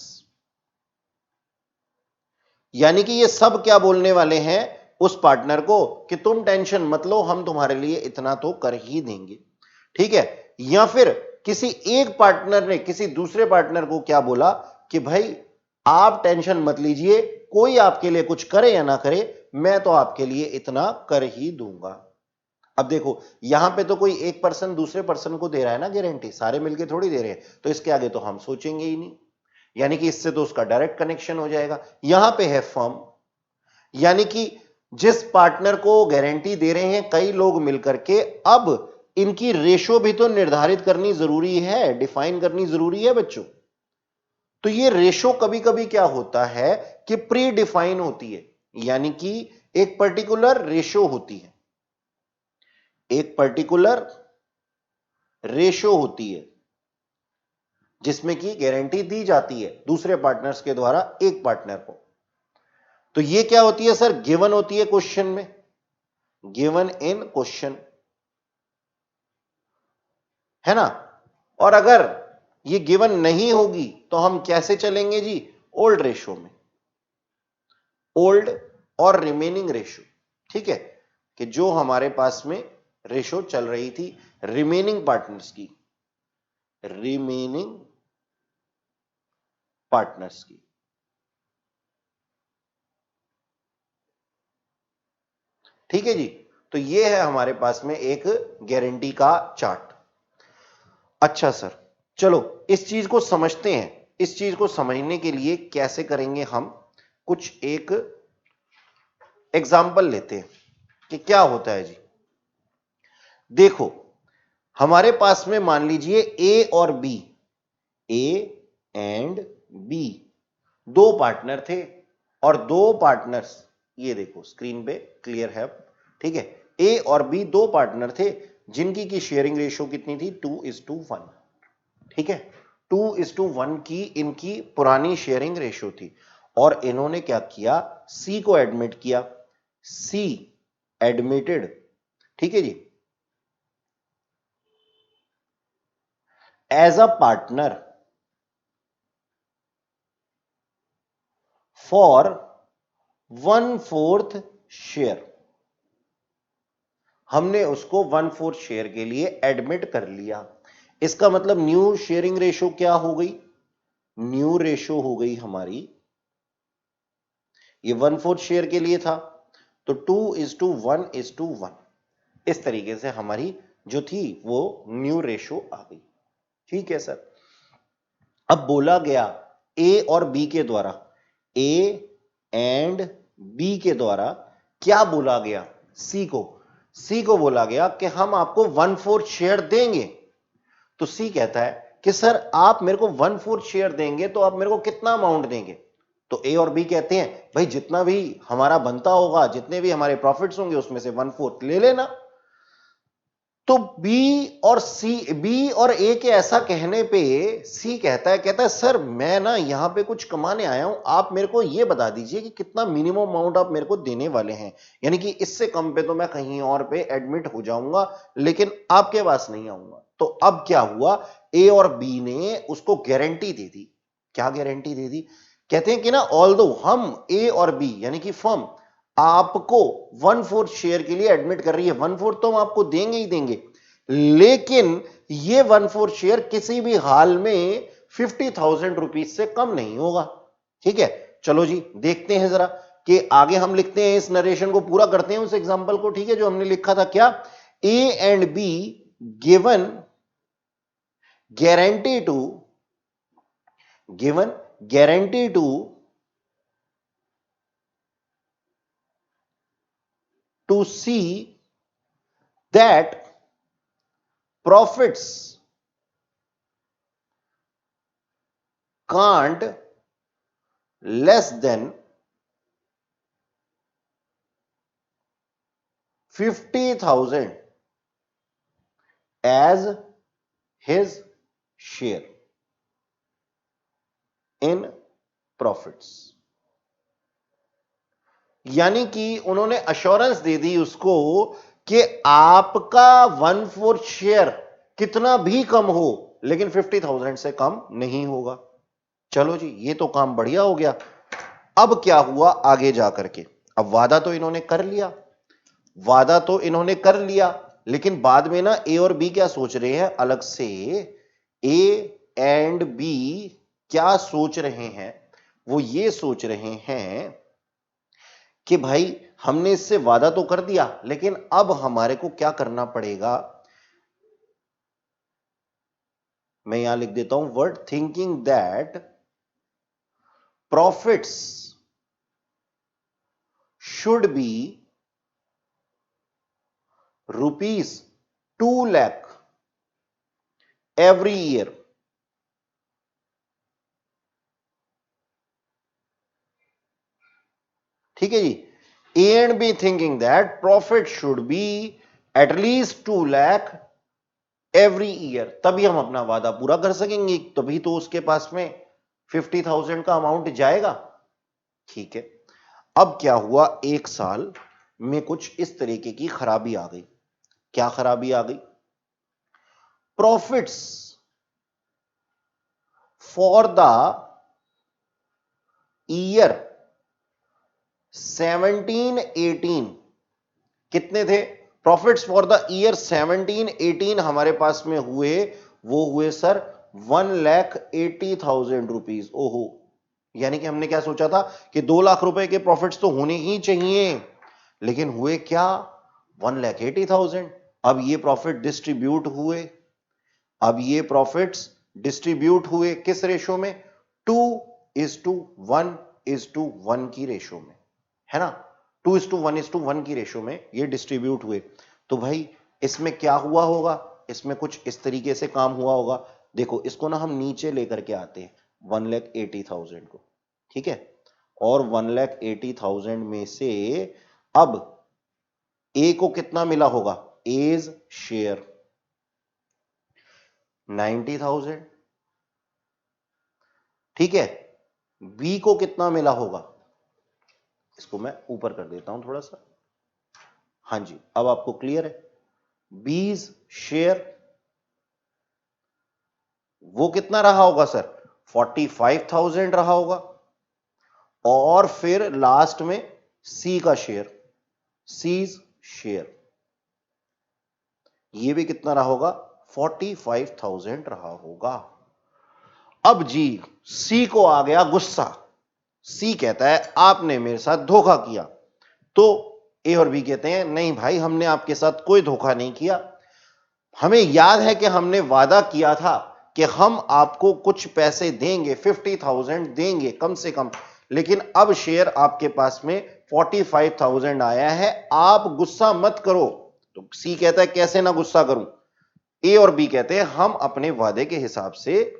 यानी कि ये सब क्या बोलने वाले हैं उस पार्टनर को कि तुम टेंशन मत लो, हम तुम्हारे लिए इतना तो कर ही देंगे, ठीक है? या फिर किसी एक पार्टनर ने किसी दूसरे पार्टनर को क्या बोला कि भाई आप टेंशन मत लीजिए, कोई आपके लिए कुछ करे या ना करे, मैं तो आपके लिए इतना कर ही दूंगा। अब देखो, यहां पे तो कोई एक पर्सन दूसरे पर्सन को दे रहा है ना गारंटी, सारे मिलके थोड़ी दे रहे हैं, तो इसके आगे तो हम सोचेंगे ही नहीं, यानी कि इससे तो उसका डायरेक्ट कनेक्शन हो जाएगा। यहां पे है फर्म, यानी कि जिस पार्टनर को गारंटी दे रहे हैं कई लोग मिलकर के, अब इनकी रेशो भी तो निर्धारित करनी जरूरी है, डिफाइन करनी जरूरी है बच्चों। तो ये रेशो कभी कभी क्या होता है कि प्री डिफाइन होती है, यानी कि एक पर्टिकुलर रेशो होती है, एक पर्टिकुलर रेशो होती है जिसमें कि गारंटी दी जाती है दूसरे पार्टनर्स के द्वारा एक पार्टनर को। तो ये क्या होती है सर? गिवन होती है क्वेश्चन में, गिवन इन क्वेश्चन, है ना। और अगर ये गिवन नहीं होगी तो हम कैसे चलेंगे जी, ओल्ड रेशो में, ओल्ड और रिमेनिंग रेशो। ठीक है, कि जो हमारे पास में रेशो चल रही थी रिमेनिंग पार्टनर्स की, रिमेनिंग पार्टनर्स की। ठीक है जी, तो ये है हमारे पास में एक गारंटी का चार्ट। अच्छा सर, चलो इस चीज को समझते हैं। इस चीज को समझने के लिए कैसे करेंगे हम, कुछ एक एग्जाम्पल लेते हैं कि क्या होता है जी। देखो, हमारे पास में मान लीजिए ए और बी, ए एंड बी दो पार्टनर थे, और दो पार्टनर्स, ये देखो स्क्रीन पे क्लियर है, ठीक है। ए और बी दो पार्टनर थे जिनकी की शेयरिंग रेशियो कितनी थी, 2:1। ठीक है, 2:1 की इनकी पुरानी शेयरिंग रेशियो थी। और इन्होंने क्या किया, सी को एडमिट किया, सी एडमिटेड, ठीक है जी, as a partner for 1/4 share. हमने उसको 1/4 शेयर के लिए एडमिट कर लिया। इसका मतलब न्यू शेयरिंग रेशो क्या हो गई, न्यू रेशो हो गई हमारी, ये 1/4 शेयर के लिए था, तो 2:1:1 इस तरीके से हमारी जो थी वो न्यू रेशो आ गई। ठीक है सर। अब बोला गया ए और बी के द्वारा, ए एंड बी के द्वारा क्या बोला गया, सी को बोला गया कि हम आपको 1/4 शेयर देंगे। तो सी कहता है कि सर आप मेरे को 1/4 शेयर देंगे तो आप मेरे को कितना अमाउंट देंगे। तो ए और बी कहते हैं भाई जितना भी हमारा बनता होगा, जितने भी हमारे प्रॉफिट्स होंगे उसमें से 1/4 ले लेना। तो बी और ए के ऐसा कहने पे सी कहता है सर मैं ना यहां पे कुछ कमाने आया हूं, आप मेरे को ये बता दीजिए कि कितना मिनिमम अमाउंट आप मेरे को देने वाले हैं, यानी कि इससे कम पे तो मैं कहीं और पे एडमिट हो जाऊंगा, लेकिन आपके पास नहीं आऊंगा। तो अब क्या हुआ, ए और बी ने उसको गारंटी दे दी। क्या गारंटी दे दी, कहते हैं कि ना ऑल्दो हम ए और बी यानी कि फर्म आपको 1/4 शेयर के लिए एडमिट कर रही है, 1/4 तो हम आपको देंगे ही देंगे, लेकिन ये 1/4 शेयर किसी भी हाल में 50,000 रुपीज से कम नहीं होगा। ठीक है, चलो जी देखते हैं जरा कि आगे हम लिखते हैं, इस नरेशन को पूरा करते हैं उस एग्जांपल को। ठीक है, जो हमने लिखा था क्या, A and B given guarantee to C that profits can't less than 50,000 as his share in profits। यानी कि उन्होंने अश्योरेंस दे दी उसको कि आपका 1/4 शेयर कितना भी कम हो लेकिन 50,000 से कम नहीं होगा। चलो जी ये तो काम बढ़िया हो गया। अब क्या हुआ आगे जाकर के, अब वादा तो इन्होंने कर लिया, वादा तो इन्होंने कर लिया, लेकिन बाद में ना ए और बी क्या सोच रहे हैं अलग से, ए एंड बी क्या सोच रहे हैं, वो ये सोच रहे हैं कि भाई हमने इससे वादा तो कर दिया, लेकिन अब हमारे को क्या करना पड़ेगा। मैं यहां लिख देता हूं word, thinking that profits should be ₹2 lakh every year। ठीक है जी, A and B thinking that profit should be at least 2 lakh every year, तभी हम अपना वादा पूरा कर सकेंगे, तभी तो उसके पास में 50,000 का अमाउंट जाएगा। ठीक है, अब क्या हुआ, एक साल में कुछ इस तरीके की खराबी आ गई। क्या खराबी आ गई, प्रॉफिट्स फॉर द ईयर 17-18 कितने थे? प्रॉफिट्स फॉर द ईयर 17-18 हमारे पास में हुए, वो हुए सर 1,80,000 रुपीज। ओहो, यानी कि हमने क्या सोचा था कि 2 लाख रुपए के प्रॉफिट्स तो होने ही चाहिए, लेकिन हुए क्या? 1,80,000। अब ये प्रॉफिट डिस्ट्रीब्यूट हुए, अब ये प्रॉफिट्स डिस्ट्रीब्यूट हुए किस रेशो में? 2:1:1 की रेशो में, है ना? 2:1:1 की रेशो में ये डिस्ट्रीब्यूट हुए। तो भाई इसमें क्या हुआ होगा? इसमें कुछ इस तरीके से काम हुआ होगा। देखो इसको ना हम नीचे लेकर के आते हैं 1,80,000 को, ठीक है? और 1,80,000 में से अब ए को कितना मिला होगा एज शेयर? 90,000, ठीक है? बी को कितना मिला होगा? इसको मैं ऊपर कर देता हूं थोड़ा सा। हां जी, अब आपको क्लियर है? बीज शेयर वो कितना रहा होगा सर? 45,000 रहा होगा। और फिर लास्ट में सी का शेयर, सीज शेयर, ये भी कितना रहा होगा? 45,000 रहा होगा। अब जी सी को आ गया गुस्सा। सी कहता है आपने मेरे साथ धोखा किया। तो ए और बी कहते हैं नहीं भाई, हमने आपके साथ कोई धोखा नहीं किया। हमें याद है कि हमने वादा किया था कि हम आपको कुछ पैसे देंगे, 50,000 देंगे कम से कम, लेकिन अब शेयर आपके पास में 45,000 आया है, आप गुस्सा मत करो। तो सी कहता है कैसे ना गुस्सा करूं? ए और बी कहते हैं हम अपने वादे के हिसाब से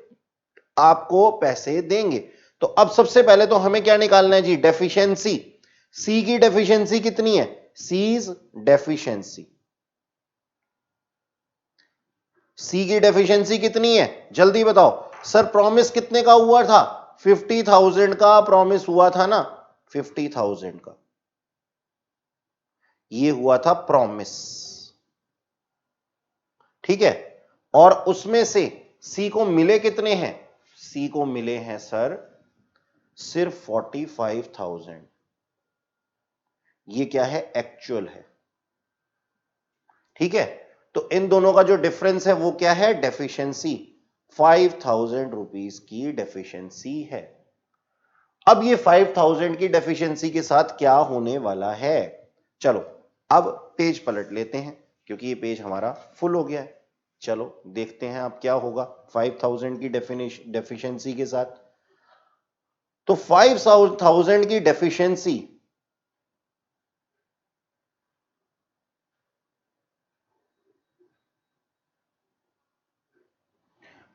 आपको पैसे देंगे। तो अब सबसे पहले तो हमें क्या निकालना है जी? डेफिशिएंसी। सी की डेफिशिएंसी कितनी है? Seize deficiency. सी की डेफिशिएंसी कितनी है? जल्दी बताओ सर। प्रॉमिस कितने का हुआ था? 50,000 का प्रॉमिस हुआ था ना? 50,000 का ये हुआ था प्रॉमिस, ठीक है? और उसमें से सी को मिले कितने हैं? सी को मिले हैं सर सिर्फ 45,000। ये क्या है? एक्चुअल है, ठीक है? तो इन दोनों का जो डिफरेंस है वो क्या है? डेफिशिएंसी। 5,000 रुपीज की डेफिशिएंसी है। अब ये 5,000 की डेफिशिएंसी के साथ क्या होने वाला है? चलो अब पेज पलट लेते हैं क्योंकि ये पेज हमारा फुल हो गया है। चलो देखते हैं अब क्या होगा 5,000 की डेफिशिएंसी के साथ। तो 5,000 की डेफिशिएंसी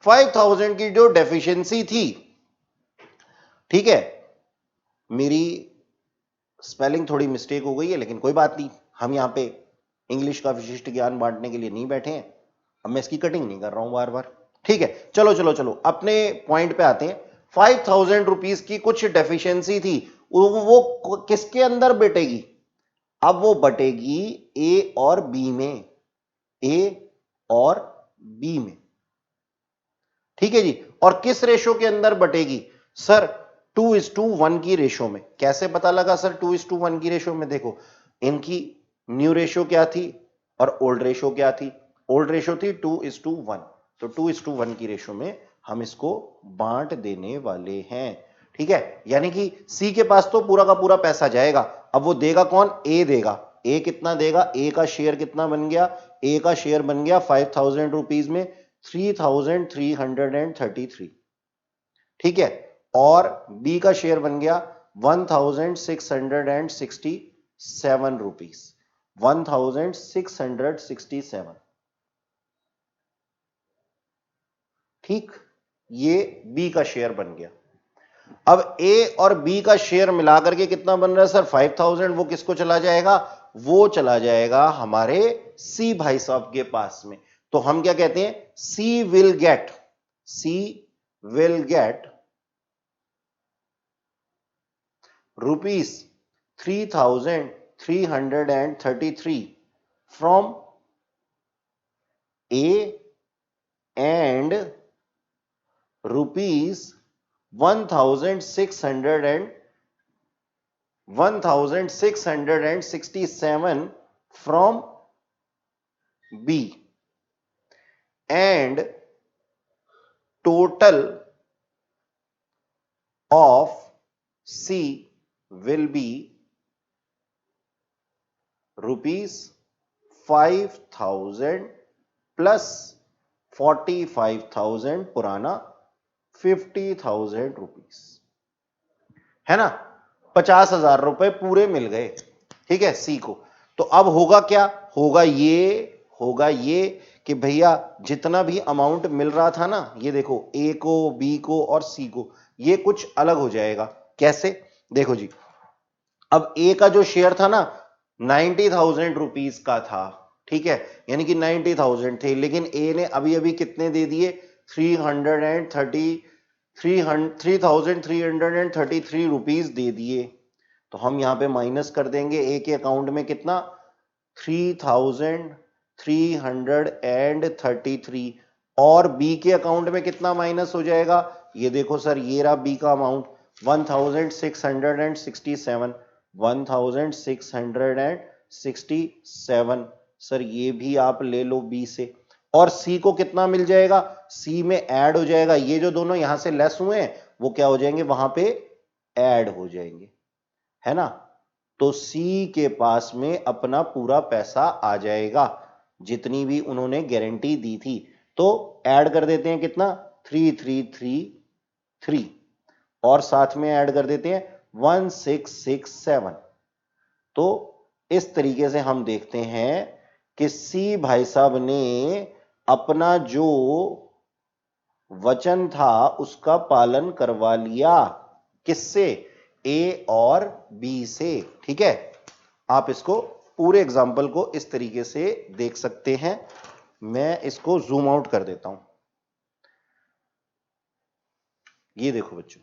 5,000 की जो डेफिशिएंसी थी, ठीक है? मेरी स्पेलिंग थोड़ी मिस्टेक हो गई है, लेकिन कोई बात नहीं, हम यहां पे इंग्लिश का विशिष्ट ज्ञान बांटने के लिए नहीं बैठे हैं। अब मैं इसकी कटिंग नहीं कर रहा हूं बार बार, ठीक है? चलो चलो चलो अपने पॉइंट पे आते हैं। 5,000 रुपीज की कुछ डेफिशिएंसी थी, वो किसके अंदर बटेगी? अब वो बटेगी ए और बी में, ए और बी में, ठीक है जी? और किस रेशो के अंदर बटेगी सर? 2:1 की रेशो में। कैसे पता लगा सर 2:1 की रेशो में? देखो इनकी न्यू रेशो क्या थी और ओल्ड रेशो क्या थी? ओल्ड रेशो थी 2:1, तो 2:1 की रेशो में हम इसको बांट देने वाले हैं, ठीक है? यानी कि सी के पास तो पूरा का पूरा पैसा जाएगा। अब वो देगा कौन? ए देगा। ए कितना देगा? ए का शेयर कितना बन गया? ए का शेयर बन गया 5,000 रुपीज में 3,333, ठीक है? और बी का शेयर बन गया 1,667 रुपीज, 1,667, ठीक? ये बी का शेयर बन गया। अब ए और बी का शेयर मिलाकर के कितना बन रहा है सर? 5,000। वो किसको चला जाएगा? वो चला जाएगा हमारे सी भाई साहब के पास में। तो हम क्या कहते हैं? सी will get rupees 3,333 from A and rupees 1667 from B, and total of C will be rupees 5,000 plus 45,000 पुराना 50,000 रुपीस, है ना। 50,000 रुपए पूरे मिल गए, ठीक है, सी को। तो अब होगा क्या, होगा ये कि भैया जितना भी अमाउंट मिल रहा था ना, ये देखो ए को, बी को और सी को, ये कुछ अलग हो जाएगा। कैसे, देखो जी, अब ए का जो शेयर था ना 90,000 रुपीस का था, ठीक है, यानी कि 90,000 थे, लेकिन ए ने अभी अभी कितने दे दिए, 3,333 रुपीस दे दिए। तो हम यहां पे माइनस कर देंगे, ए के अकाउंट में कितना 3,333, और बी के अकाउंट में कितना माइनस हो जाएगा, ये देखो सर, ये रहा बी का अमाउंट 1667, 1667 सर, ये भी आप ले लो बी से। और सी को कितना मिल जाएगा, सी में ऐड हो जाएगा, ये जो दोनों यहां से लेस हुए हैं वो क्या हो जाएंगे, वहां पे ऐड हो जाएंगे, है ना। तो सी के पास में अपना पूरा पैसा आ जाएगा, जितनी भी उन्होंने गारंटी दी थी। तो ऐड कर देते हैं कितना 3333, और साथ में ऐड कर देते हैं 1667। तो इस तरीके से हम देखते हैं कि सी भाई साहब ने अपना जो वचन था उसका पालन करवा लिया, किससे, ए और बी से, ठीक है। आप इसको पूरे एग्जाम्पल को इस तरीके से देख सकते हैं। मैं इसको जूम आउट कर देता हूं। ये देखो बच्चों,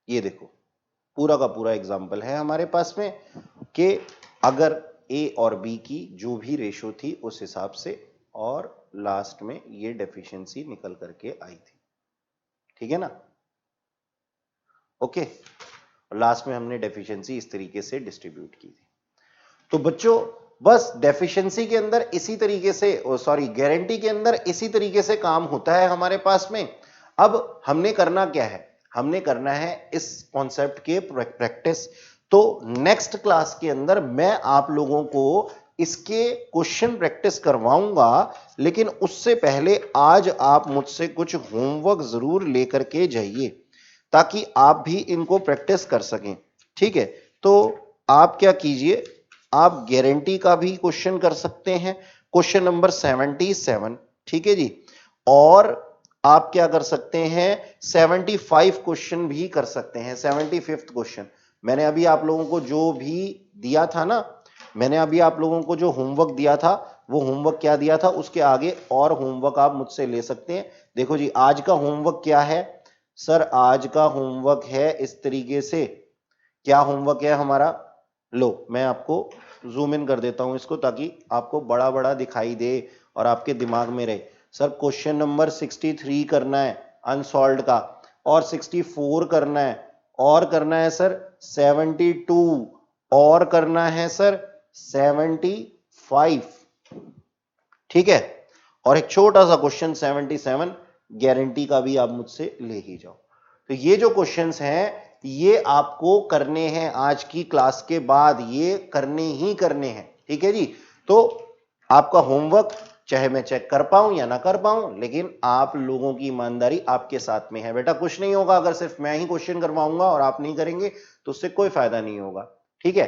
ये देखो पूरा का पूरा एग्जाम्पल है हमारे पास में कि अगर ए और बी की जो भी रेशो थी उस हिसाब से, और लास्ट में ये डेफिशिएंसी निकल करके आई थी, ठीक है ना। ओके, लास्ट में हमने डेफिशिएंसी इस तरीके से डिस्ट्रीब्यूट की थी। तो बच्चों बस डेफिशिएंसी के अंदर इसी तरीके से, सॉरी, गारंटी के अंदर इसी तरीके से काम होता है हमारे पास में। अब हमने करना क्या है, हमने करना है इस कॉन्सेप्ट के प्रैक्टिस। तो नेक्स्ट क्लास के अंदर मैं आप लोगों को इसके क्वेश्चन प्रैक्टिस करवाऊंगा, लेकिन उससे पहले आज आप मुझसे कुछ होमवर्क जरूर लेकर के जाइए, ताकि आप भी इनको प्रैक्टिस कर सकें, ठीक है। तो आप क्या कीजिए, आप गारंटी का भी क्वेश्चन कर सकते हैं, क्वेश्चन नंबर 77, ठीक है जी। और आप क्या कर सकते हैं, 75 क्वेश्चन भी कर सकते हैं, 75th क्वेश्चन। मैंने अभी आप लोगों को जो भी दिया था ना, मैंने अभी आप लोगों को जो होमवर्क दिया था, वो होमवर्क क्या दिया था, उसके आगे और होमवर्क आप मुझसे ले सकते हैं। देखो जी, आज का होमवर्क क्या है सर, आज का होमवर्क है इस तरीके से। क्या होमवर्क है हमारा, लो मैं आपको जूम इन कर देता हूं इसको, ताकि आपको बड़ा बड़ा दिखाई दे और आपके दिमाग में रहे। सर क्वेश्चन नंबर 63 करना है अनसॉल्व्ड का, और 64 करना है, और करना है सर 72, और करना है सर 75, ठीक है। और एक छोटा सा क्वेश्चन 77 गारंटी का भी आप मुझसे ले ही जाओ। तो ये जो क्वेश्चंस हैं ये आपको करने हैं आज की क्लास के बाद, ये करने ही करने हैं, ठीक है जी। तो आपका होमवर्क चाहे मैं चेक कर पाऊं या ना कर पाऊं, लेकिन आप लोगों की ईमानदारी आपके साथ में है बेटा। कुछ नहीं होगा अगर सिर्फ मैं ही क्वेश्चन करवाऊंगा और आप नहीं करेंगे, तो उससे कोई फायदा नहीं होगा, ठीक है।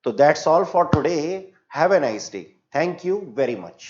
तो that's all for today, have a nice day, thank you very much.